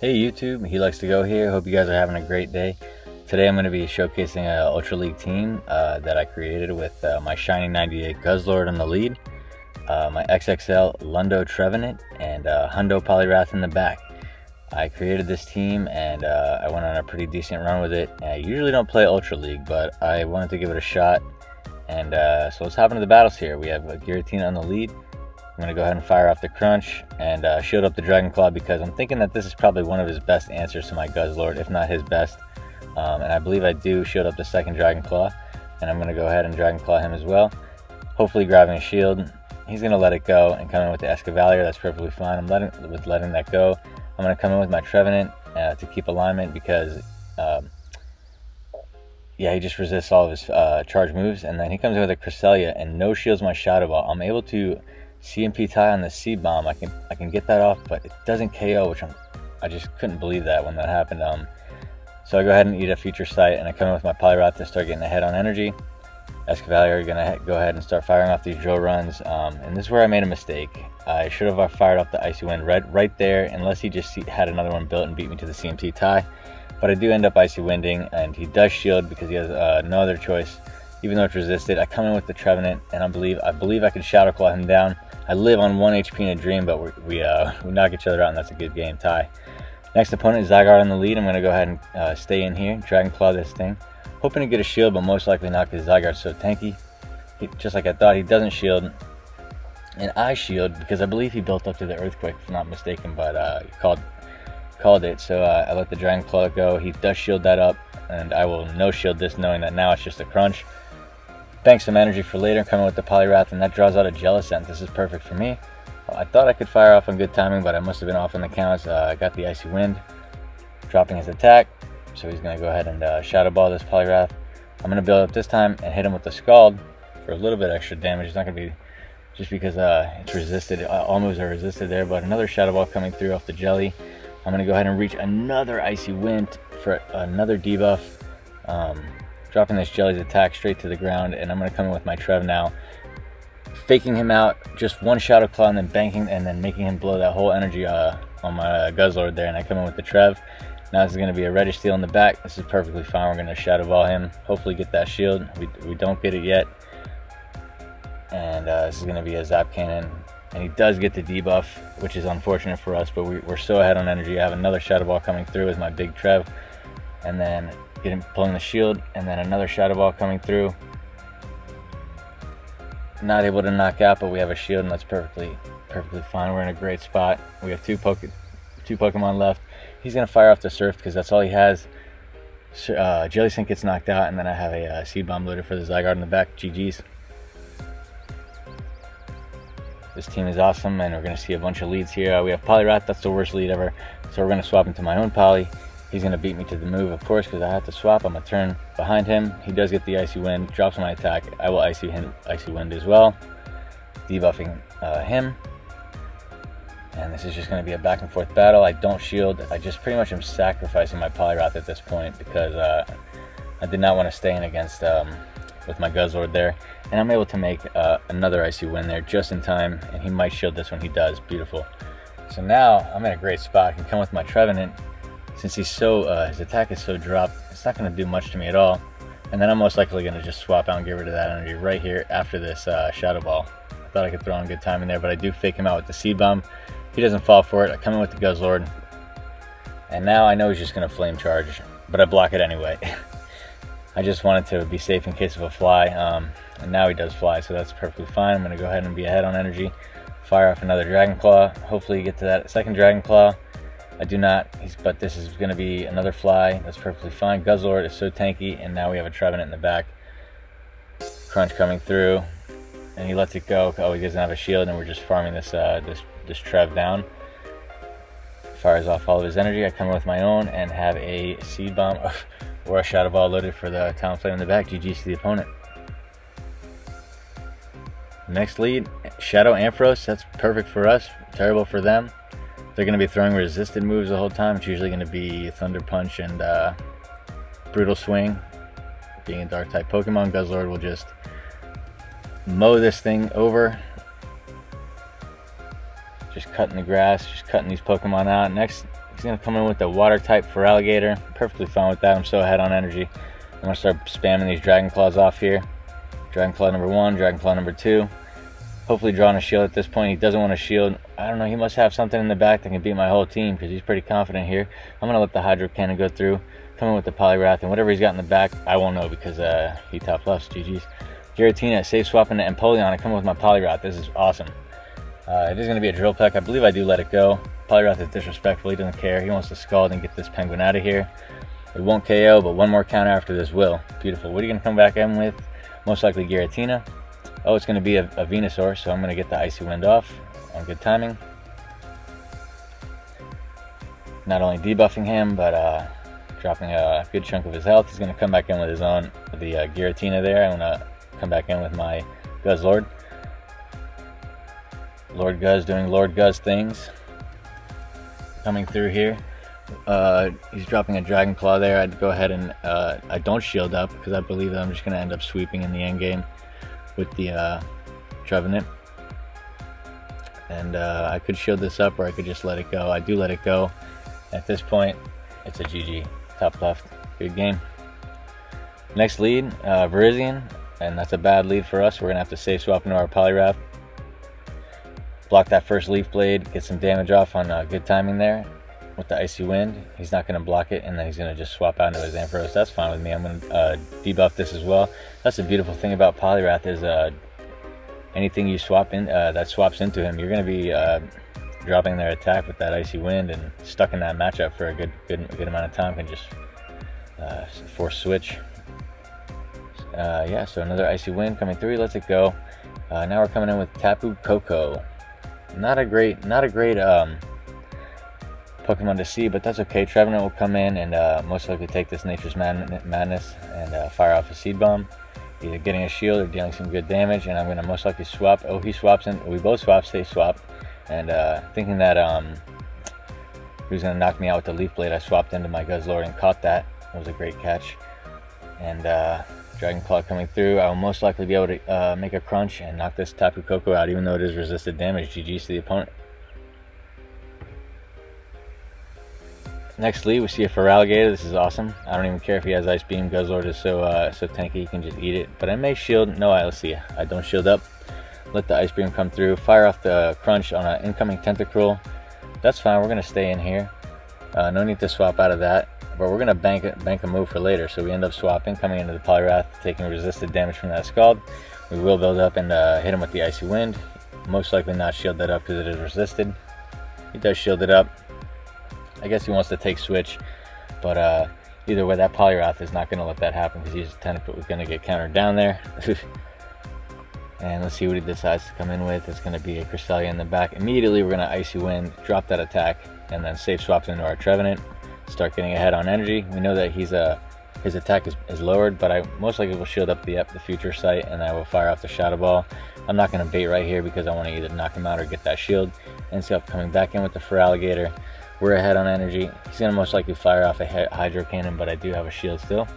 Hey YouTube, He Likes to Go here. Hope you guys are having a great day. Today I'm going to be showcasing an Ultra League team that I created with my Shiny 98 Guzzlord on the lead, my XXL Lundo Trevenant, and Hundo Poliwrath in the back. I created this team and I went on a pretty decent run with it. I usually don't play Ultra League, but I wanted to give it a shot. And so let's hop into the battles here. We have Giratina on the lead. I'm going to go ahead and fire off the Crunch and shield up the Dragon Claw because I'm thinking that this is probably one of his best answers to my Guzzlord, if not his best. And I believe I do shield up the second Dragon Claw, and I'm going to go ahead and Dragon Claw him as well. Hopefully grabbing a shield. He's going to let it go and come in with the Escavalier. That's perfectly fine. I'm letting that go. I'm going to come in with my Trevenant to keep alignment because yeah, he just resists all of his charge moves, and then he comes in with a Cresselia and no shields my Shadow Ball. I'm able to CMP tie on the Seed Bomb. I can get that off, but it doesn't KO, which I just couldn't believe that when that happened. So I go ahead and eat a Future Sight, and I come in with my Poliwrath to start getting ahead on energy. Escavalier gonna go ahead and start firing off these drill runs, and this is where I made a mistake. I should have fired off the Icy Wind right there, unless he just had another one built and beat me to the CMT tie. But I do end up Icy Winding, and he does shield because he has no other choice. Even though it's resisted, I come in with the Trevenant, and I believe I can Shadow Claw him down. I live on 1 HP in a dream, but we knock each other out, and that's a good game tie. Next opponent is Zygarde on the lead. I'm going to go ahead and stay in here, Dragon Claw this thing. Hoping to get a shield, but most likely not because Zygarde's so tanky. Just like I thought, he doesn't shield. And I shield because I believe he built up to the Earthquake, if I'm not mistaken, but he called it. So I let the Dragon Claw go. He does shield that up, and I will no shield this, knowing that now it's just a Crunch. Bank some energy for later, coming with the Poliwrath, and that draws out a Jellicent. This is perfect for me. I thought I could fire off on good timing, but I must have been off on the counts. I got the Icy Wind, dropping his attack. So he's going to go ahead and Shadow Ball this Poliwrath. I'm going to build up this time and hit him with the Scald for a little bit extra damage. It's not going to be just because it's resisted. All moves are resisted there, but another Shadow Ball coming through off the Jelly. I'm going to go ahead and reach another Icy Wind for another debuff. Dropping this Jelly's attack straight to the ground, and I'm going to come in with my Trev now, faking him out, just one Shadow Claw, and then banking, and then making him blow that whole energy on my Guzzlord there, and I come in with the Trev. Now this is going to be a Reddish Steel in the back. This is perfectly fine. We're going to Shadow Ball him, hopefully get that shield. We don't get it yet, and this is going to be a Zap Cannon, and he does get the debuff, which is unfortunate for us, but we're so ahead on energy. I have another Shadow Ball coming through as my big Trev, and then pulling the shield, and then another Shadow Ball coming through. Not able to knock out, but we have a shield, and that's perfectly fine. We're in a great spot. We have two Pokemon left. He's gonna fire off the Surf because that's all he has. Jellicent gets knocked out, and then I have a Seed Bomb loaded for the Zygarde in the back. GG's. This team is awesome, and we're gonna see a bunch of leads here. We have Poliwrath. That's the worst lead ever. So we're gonna swap into my own Poly. He's going to beat me to the move, of course, because I have to swap. I'm going to turn behind him. He does get the Icy Wind, drops my attack. I will Icy Wind as well, debuffing him. And this is just going to be a back and forth battle. I don't shield. I just pretty much am sacrificing my Poliwrath at this point because I did not want to stay in against with my Guzzlord there. And I'm able to make another Icy Wind there just in time, and he might shield this when he does. Beautiful. So now I'm in a great spot. I can come with my Trevenant. Since he's his attack is so dropped, it's not going to do much to me at all. And then I'm most likely going to just swap out and get rid of that energy right here after this Shadow Ball. I thought I could throw on good timing there, but I do fake him out with the Seed Bomb. He doesn't fall for it. I come in with the Guzzlord. And now I know he's just going to Flame Charge, but I block it anyway. I just wanted to be safe in case of a fly. And now he does fly, so that's perfectly fine. I'm going to go ahead and be ahead on energy. Fire off another Dragon Claw. Hopefully get to that second Dragon Claw. I do not, but this is going to be another fly. That's perfectly fine. Guzzlord is so tanky, and now we have a Trevenant in the back. Crunch coming through, and he lets it go. Oh, he doesn't have a shield, and we're just farming this Trev down. Fires off all of his energy. I come in with my own and have a Seed Bomb or a Shadow Ball loaded for the Talonflame in the back. GG's to the opponent. Next lead, Shadow Ampharos. That's perfect for us, terrible for them. They're going to be throwing resisted moves the whole time. It's usually going to be Thunder Punch and Brutal Swing. Being a Dark type Pokemon, Guzzlord will just mow this thing over. Just cutting the grass, just cutting these Pokemon out. Next He's going to come in with the water type for alligator. Perfectly fine with that. I'm so ahead on energy. I'm going to start spamming these Dragon Claws off here. Dragon Claw number 1, Dragon Claw number 2. Hopefully drawing a shield at this point. He doesn't want a shield. I don't know, he must have something in the back that can beat my whole team because he's pretty confident here. I'm going to let the Hydro Cannon go through. Come in with the Poliwrath, and whatever he's got in the back, I won't know because he top lefts. GG's. Giratina, safe swapping to Empoleon. I come with my Poliwrath. This is awesome. It is going to be a Drill Peck. I believe I do let it go. Poliwrath is disrespectful. He doesn't care. He wants to Scald and get this Penguin out of here. It won't KO, but one more counter after this will. Beautiful. What are you going to come back in with? Most likely Giratina. Oh, it's going to be a Venusaur, so I'm going to get the Icy Wind off on good timing. Not only debuffing him, but dropping a good chunk of his health. He's going to come back in with his own, the Giratina there. I'm going to come back in with my Guzzlord. Lord Guzz doing Lord Guzz things. Coming through here. He's dropping a Dragon Claw there. I'd go ahead and I don't shield up because I believe that I'm just going to end up sweeping in the end game with the Trevenant. And I could shield this up or I could just let it go. I do let it go. At this point, it's a GG. Top left. Good game. Next lead, Virizion. And that's a bad lead for us. We're going to have to safe swap into our Poliwrath. Block that first Leaf Blade. Get some damage off on good timing there. With the Icy Wind, he's not going to block it, and then he's going to just swap out into his Ampharos. That's fine with me. I'm going to debuff this as well. That's the beautiful thing about Poliwrath is anything you swap in that swaps into him, you're going to be dropping their attack with that Icy Wind, and stuck in that matchup for a good amount of time can just force switch. Yeah, so another Icy Wind coming through. He lets it go. Now we're coming in with Tapu Koko. Not a great Pokemon to see, but that's okay. Trevenant will come in and most likely take this Nature's Madness and fire off a Seed Bomb, either getting a shield or dealing some good damage. And I'm going to most likely swap. Oh, he swaps in. We both swap, safe swap. And thinking that he was going to knock me out with the Leaf Blade, I swapped into my Guzzlord and caught that. It was a great catch. And Dragon Claw coming through. I will most likely be able to make a crunch and knock this Tapu Koko out, even though it is resisted damage. GG's to the opponent. Next lead, we see a Feraligatr. This is awesome. I don't even care if he has Ice Beam. Guzzlord is so tanky, he can just eat it. But I may shield. No, let's see. I don't shield up. Let the Ice Beam come through. Fire off the Crunch on an incoming Tentacruel. That's fine. We're going to stay in here. No need to swap out of that. But we're going to bank a move for later. So we end up swapping, coming into the Poliwrath, taking resisted damage from that Scald. We will build up and hit him with the Icy Wind. Most likely not shield that up because it is resisted. He does shield it up. I guess he wants to take switch, but either way, that Poliwrath is not going to let that happen because he's going to get countered down there. And let's see what he decides to come in with. It's going to be a Cresselia in the back. Immediately, we're going to Icy Wind, drop that attack, and then safe swaps into our Trevenant. Start getting ahead on energy. We know that his attack is lowered, but I most likely will shield up the future sight, and I will fire off the Shadow Ball. I'm not going to bait right here because I want to either knock him out or get that shield. Ends up coming back in with the Feraligatr. We're ahead on energy. He's going to most likely fire off a Hydro Cannon, but I do have a shield still.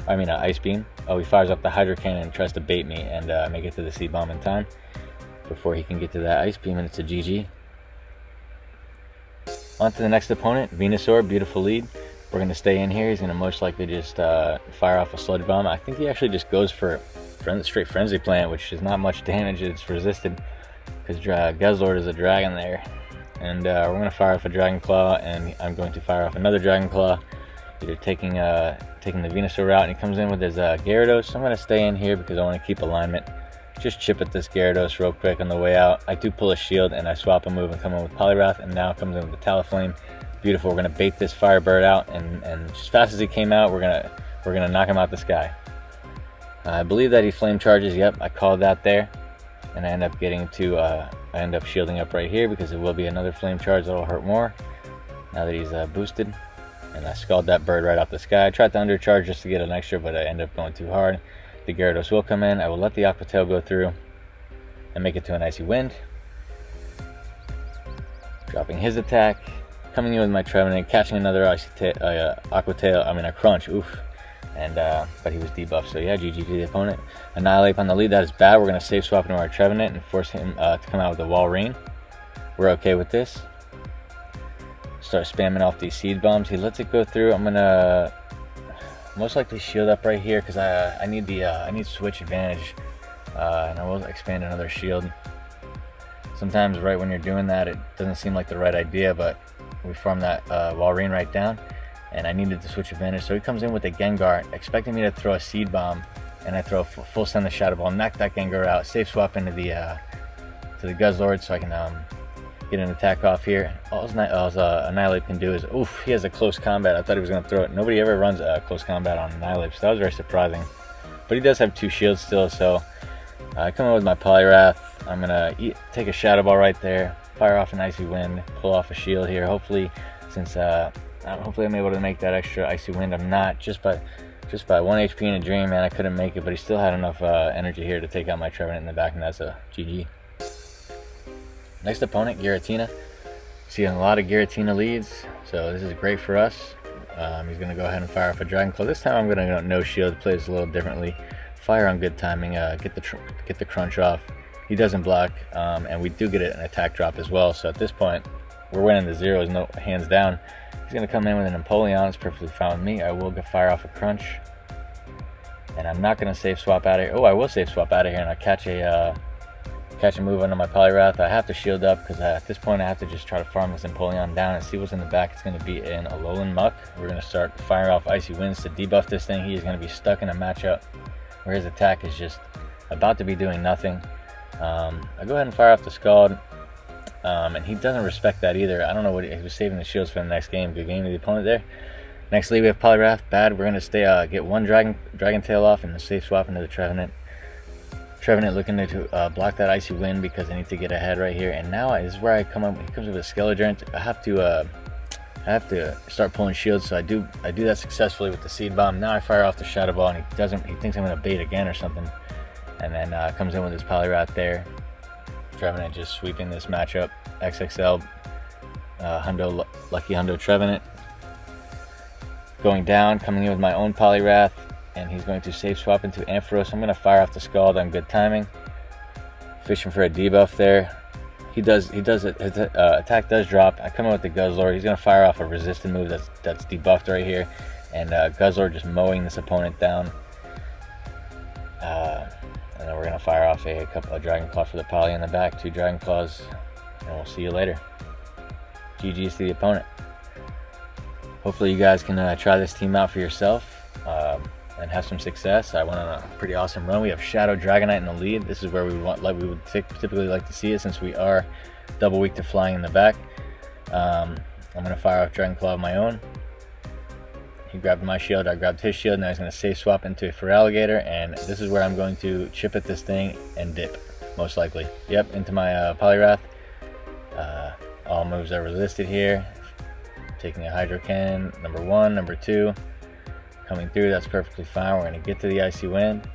I mean, an Ice Beam. Oh, he fires off the Hydro Cannon and tries to bait me and make it to the Seed Bomb in time before he can get to that Ice Beam, and it's a GG. On to the next opponent, Venusaur. Beautiful lead. We're going to stay in here. He's going to most likely just fire off a Sludge Bomb. I think he actually just goes for straight Frenzy Plant, which is not much damage. It's resisted because Guzzlord is a dragon there. And we're going to fire off a Dragon Claw, and I'm going to fire off another Dragon Claw, either taking the Venusaur route, and he comes in with his Gyarados. I'm going to stay in here because I want to keep alignment. Just chip at this Gyarados real quick on the way out. I do pull a shield, and I swap a move and come in with Poliwrath, and now comes in with the Talonflame. Beautiful. We're going to bait this Firebird out, and as fast as he came out, we're gonna knock him out the sky. I believe that he Flame Charges. Yep, I called that there. And I end up getting to, I end up shielding up right here because it will be another Flame Charge that'll hurt more now that he's boosted. And I Scald that bird right out the sky. I tried to undercharge just to get an extra, but I end up going too hard. The Gyarados will come in. I will let the Aqua Tail go through and make it to an Icy Wind. Dropping his attack. Coming in with my Trevenant, catching another Aqua Tail, a Crunch. Oof. And but he was debuffed, so yeah, GG to the opponent. Annihilate on the lead, that is bad. We're going to safe swap into our Trevenant and force him to come out with a Walrein. We're okay with this. start spamming off these seed bombs. He lets it go through. I'm gonna most likely shield up right here because I need switch advantage, and I will expand another shield. Sometimes right when you're doing that, it doesn't seem like the right idea, but we farmed that Walrein right down, and I needed to switch advantage. So he comes in with a Gengar, expecting me to throw a seed bomb, and I throw a full send the Shadow Ball, knock that Gengar out, safe swap into the to the Guzzlord so I can get an attack off here. All Annihilate can do is, oof, he has a close combat. I thought he was going to throw it. Nobody ever runs a close combat on Annihilate, so that was very surprising. But he does have 2 shields still, so I come in with my Poliwrath. I'm going to take a Shadow Ball right there, fire off an Icy Wind, pull off a shield here. Hopefully, since hopefully I'm able to make that extra Icy Wind. I'm not, just by 1 HP in a Dream, man, I couldn't make it, but he still had enough energy here to take out my Trevenant in the back, and that's a GG. Next opponent, Giratina. Seeing a lot of Giratina leads, so this is great for us. He's going to go ahead and fire off a Dragon Claw. This time I'm going to go no shield, play this a little differently. Fire on good timing, get the crunch off. He doesn't block, and we do get an attack drop as well. So at this point, we're winning the zeros, no hands down. He's going to come in with an Empoleon. It's perfectly fine with me. I will fire off a Crunch, and I'm not going to safe swap out of here. Oh, I will safe swap out of here, and I catch a move under my Poliwrath. I have to shield up because at this point I have to just try to farm this Empoleon down and see what's in the back. It's going to be an Alolan Muck. We're going to start firing off Icy Winds to debuff this thing. He is going to be stuck in a matchup where his attack is just about to be doing nothing. I go ahead and fire off the Scald, and he doesn't respect that either. I don't know what he was saving the shields for the next game. Good game to the opponent there. Next lead we have Poliwrath. Bad. We're going to get one Dragon Tail off and then safe swap into the Trevenant. Trevenant looking to block that Icy Wind because I need to get ahead right here. And now this is where I come up. He comes with a Skeleton. I have to start pulling shields. So I do that successfully with the Seed Bomb. Now I fire off the Shadow Ball, and he thinks I'm going to bait again or something. And then comes in with his Poliwrath there. Trevenant just sweeping this matchup. XXL Lucky Hundo Trevenant. Going down, coming in with my own Poliwrath, and he's going to safe swap into Ampharos. I'm going to fire off the Scald on good timing. Fishing for a debuff there. He does it. His attack does drop. I come in with the Guzzlord. He's going to fire off a resistant move that's debuffed right here. And Guzzlord just mowing this opponent down. And then we're going to fire off a Dragon Claw for the Poly in the back. 2 Dragon Claws. And we'll see you later. GG's to the opponent. Hopefully you guys can try this team out for yourself and have some success. I went on a pretty awesome run. We have Shadow Dragonite in the lead. This is where we would typically like to see it, since we are double weak to flying in the back. I'm going to fire off Dragon Claw of my own. He grabbed my shield, I grabbed his shield. Now he's going to safe swap into a Feraligatr, and this is where I'm going to chip at this thing and dip, most likely. Yep, into my Poliwrath. All moves are resisted here. Taking a Hydro Cannon, number 1, number 2. Coming through, that's perfectly fine. We're going to get to the Icy Wind.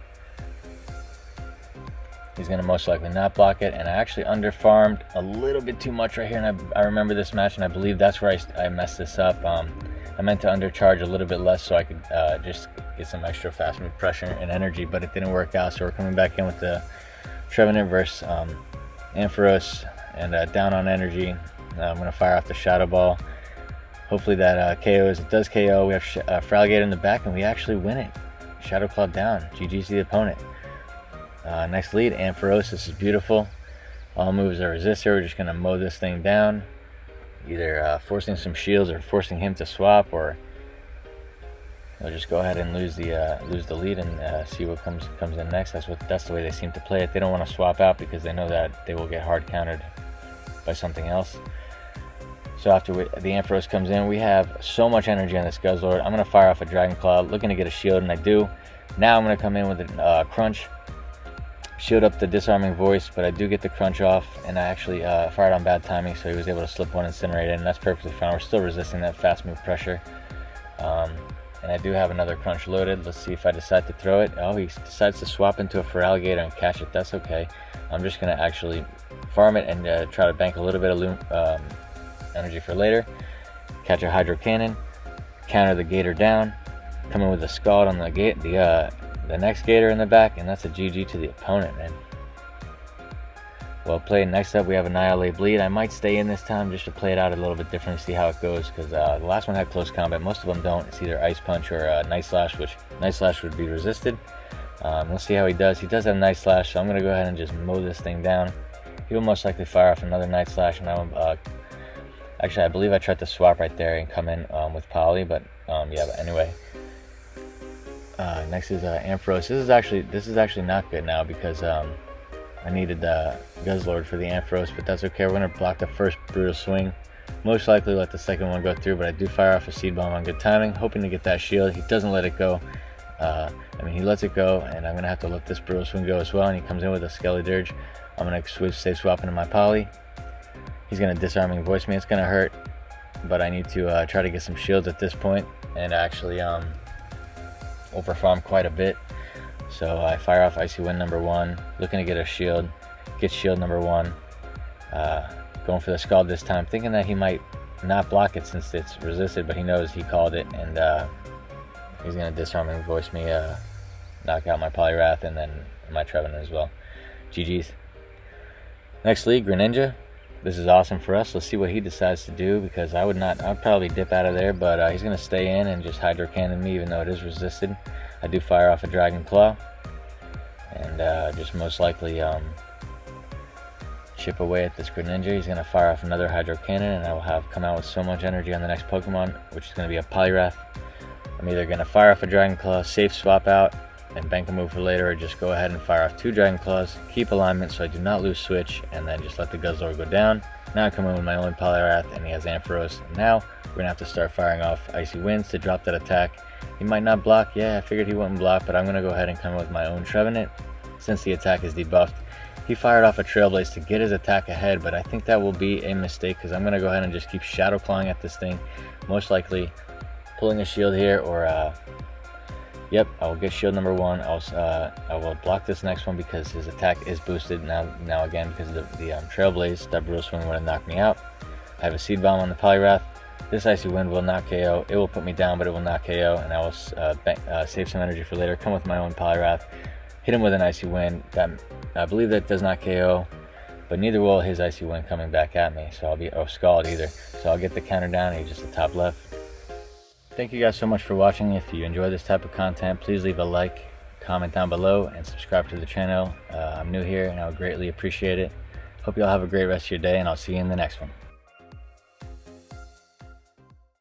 He's going to most likely not block it, and I actually underfarmed a little bit too much right here, and I remember this match, and I believe that's where I messed this up. I meant to undercharge a little bit less so I could just get some extra fast move pressure and energy, but it didn't work out, so we're coming back in with the Trevenant versus Ampharos, and down on energy. I'm going to fire off the Shadow Ball. Hopefully that KOs. It does KO. We have Feraligatr in the back, and we actually win it. Shadow Claw down. GG's to the opponent. Next lead, Ampharos. This is beautiful. All moves are resisted. We're just going to mow this thing down. Either forcing some shields or forcing him to swap, or we'll just go ahead and lose the lead and see what comes in next. That's the way they seem to play it. They don't want to swap out because they know that they will get hard countered by something else. So after the Ampharos comes in, we have so much energy on this Guzzlord. I'm going to fire off a Dragon Claw, looking to get a shield, and I do. Now I'm going to come in with a Crunch. Shield up the Disarming Voice, but I do get the Crunch off, and I actually fired on bad timing, so he was able to slip one Incinerate in, and that's perfectly fine. We're still resisting that fast move pressure. And I do have another Crunch loaded. Let's see if I decide to throw it. Oh, he decides to swap into a Feraligatr and catch it. That's okay. I'm just going to actually farm it and try to bank a little bit of energy for later. Catch a Hydro Cannon, counter the Gator down, come in with a Scald on the next Gator in the back, and that's a GG to the opponent, man. Well played. Next up we have Annihilate Bleed. I might stay in this time just to play it out a little bit different, see how it goes, because the last one had close combat. Most of them don't. It's either Ice Punch or Night Slash, which Night Slash would be resisted. Let's see how he does. He does have Night Slash, so I'm going to go ahead and just mow this thing down. He will most likely fire off another Night Slash, and actually I believe I tried to swap right there and come in with Poly, but yeah, but anyway. Next is Ampharos. This is actually not good now because I needed Guzzlord for the Ampharos, but that's okay. We're going to block the first Brutal Swing. Most likely let the second one go through, but I do fire off a Seed Bomb on good timing, hoping to get that shield. He doesn't let it go. He lets it go, and I'm going to have to let this Brutal Swing go as well, and he comes in with a Skelly Dirge. I'm going to safe swap into my Poly. He's going to Disarming Voice me. It's going to hurt, but I need to try to get some shields at this point, and actually overfarm quite a bit. So I fire off Icy Wind number 1, looking to get a shield, get shield number 1, going for the Scald this time, thinking that he might not block it since it's resisted, but he knows he called it, and he's going to Disarming Voice me, knock out my Poliwrath, and then my Trevenant as well. GG's. Next league, Greninja. This is awesome for us. Let's see what he decides to do, because I'd probably dip out of there, but he's going to stay in and just Hydro Cannon me, even though it is resisted. I do fire off a Dragon Claw, and just most likely chip away at this Greninja. He's going to fire off another Hydro Cannon, and I will have come out with so much energy on the next Pokemon, which is going to be a Poliwrath. I'm either going to fire off a Dragon Claw, safe swap out, and bank a move for later, or just go ahead and fire off 2 Dragon Claws, keep alignment so I do not lose switch, and then just let the Guzzlord go down. Now I come in with my only Poliwrath, and he has Ampharos, and now we're going to have to start firing off Icy Winds to drop that attack. He might not block. Yeah, I figured he wouldn't block, but I'm going to go ahead and come in with my own Trevenant since the attack is debuffed. He fired off a Trailblaze to get his attack ahead, but I think that will be a mistake, because I'm going to go ahead and just keep Shadow Clawing at this thing, most likely pulling a shield here, or yep, I will get shield number 1. I will block this next one because his attack is boosted now again, because of the Trailblaze. That Brutal Swing would have knocked me out. I have a Seed Bomb on the Poliwrath. This Icy Wind will not KO. It will put me down, but it will not KO, and I will save some energy for later. Come with my own Poliwrath, hit him with an Icy Wind. I believe that does not KO, but neither will his Icy Wind coming back at me. So I'll be Scald either. So I'll get the counter down. He's just the top left. Thank you guys so much for watching. If you enjoy this type of content, please leave a like, comment down below, and subscribe to the channel. I'm new here, and I would greatly appreciate it. Hope you all have a great rest of your day, and I'll see you in the next one.